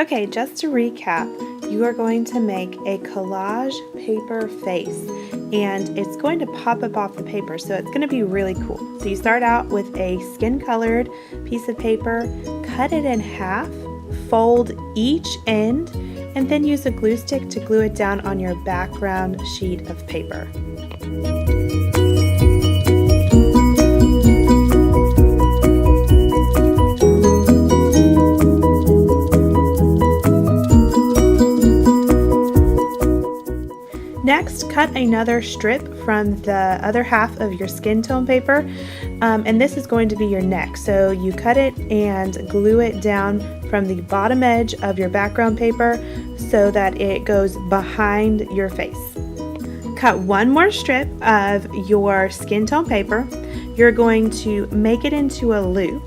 Okay, just to recap, you are going to make a collage paper face, and it's going to pop up off the paper, so it's going to be really cool. So you start out with a skin-colored piece of paper, cut it in half, fold each end, and then use a glue stick to glue it down on your background sheet of paper. Next, cut another strip from the other half of your skin tone paper, and this is going to be your neck. So you cut it and glue it down from the bottom edge of your background paper so that it goes behind your face. Cut one more strip of your skin tone paper. You're going to make it into a loop,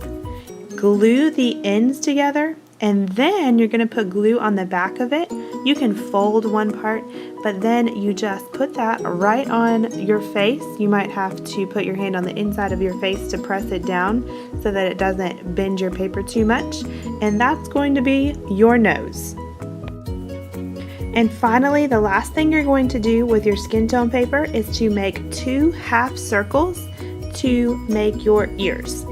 glue the ends together, and then you're going to put glue on the back of it. You can fold one part, but then you just put that right on your face. You might have to put your hand on the inside of your face to press it down so that it doesn't bend your paper too much. And that's going to be your nose. And finally, the last thing you're going to do with your skin tone paper is to make 2 half circles to make your ears.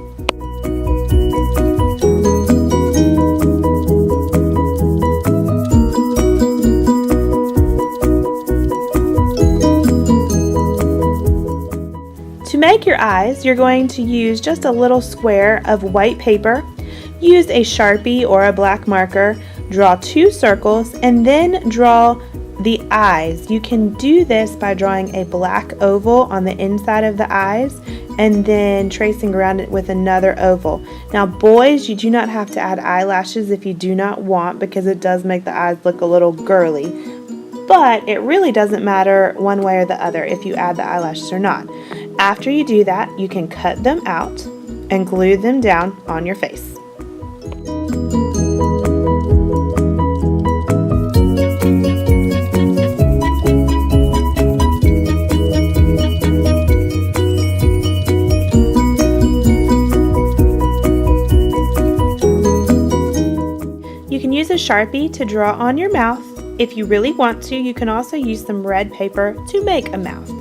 To make your eyes, you're going to use just a little square of white paper. Use a Sharpie or a black marker, draw 2 circles, and then draw the eyes. You can do this by drawing a black oval on the inside of the eyes and then tracing around it with another oval. Now boys, you do not have to add eyelashes if you do not want, because it does make the eyes look a little girly. But it really doesn't matter one way or the other if you add the eyelashes or not. After you do that, you can cut them out and glue them down on your face. You can use a Sharpie to draw on your mouth. If you really want to, you can also use some red paper to make a mouth.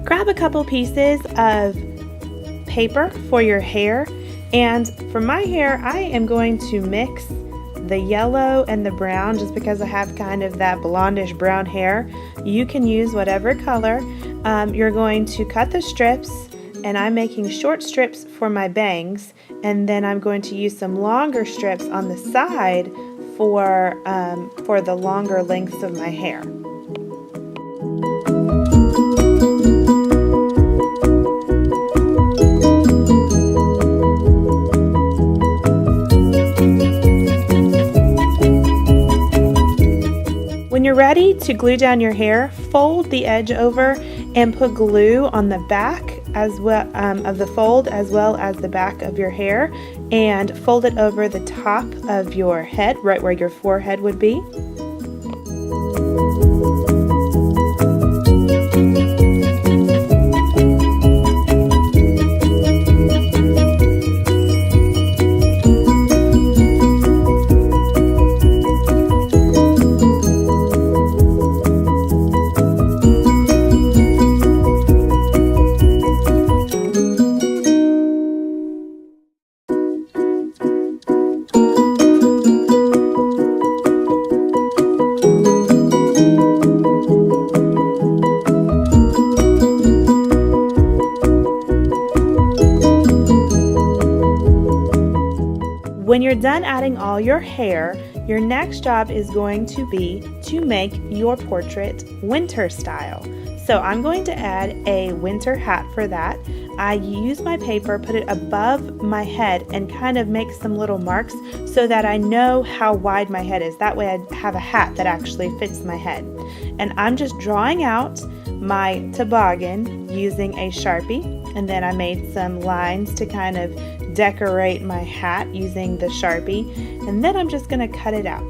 Grab a couple pieces of paper for your hair, and for my hair I am going to mix the yellow and the brown just because I have kind of that blondish brown hair. You can use whatever color. You're going to cut the strips, and I'm making short strips for my bangs, and then I'm going to use some longer strips on the side for the longer lengths of my hair. When you're ready to glue down your hair, fold the edge over and put glue on the back as well of the fold as well as the back of your hair, and fold it over the top of your head, right where your forehead would be. When you're done adding all your hair, your next job is going to be to make your portrait winter style. So I'm going to add a winter hat for that. I use my paper, put it above my head, and kind of make some little marks so that I know how wide my head is. That way I have a hat that actually fits my head. And I'm just drawing out my toboggan using a Sharpie, and then I made some lines to kind of decorate my hat using the Sharpie, and then I'm just going to cut it out.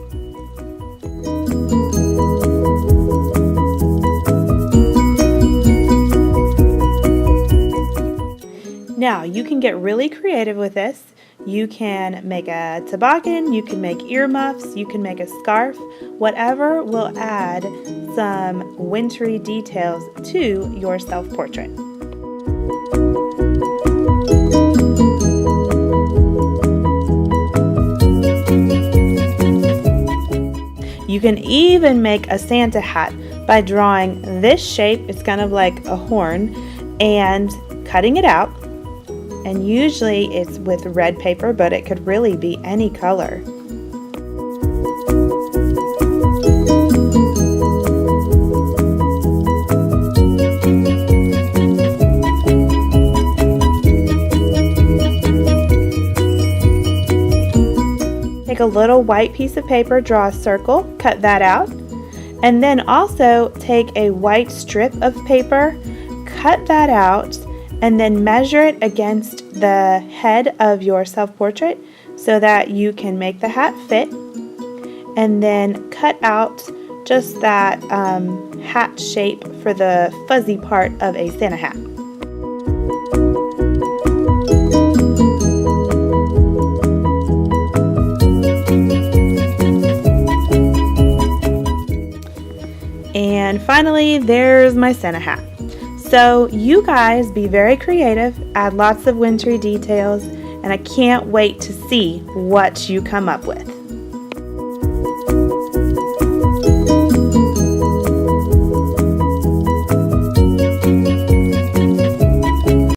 Now, you can get really creative with this. You can make a toboggan, you can make earmuffs, you can make a scarf, whatever will add some wintry details to your self-portrait. You can even make a Santa hat by drawing this shape, it's kind of like a horn, and cutting it out. And usually it's with red paper, but it could really be any color. Take a little white piece of paper, draw a circle, cut that out, and then also take a white strip of paper, cut that out, and then measure it against the head of your self-portrait so that you can make the hat fit, and then cut out just that hat shape for the fuzzy part of a Santa hat. And finally, there's my Santa hat. So you guys be very creative, add lots of wintry details, and I can't wait to see what you come up with.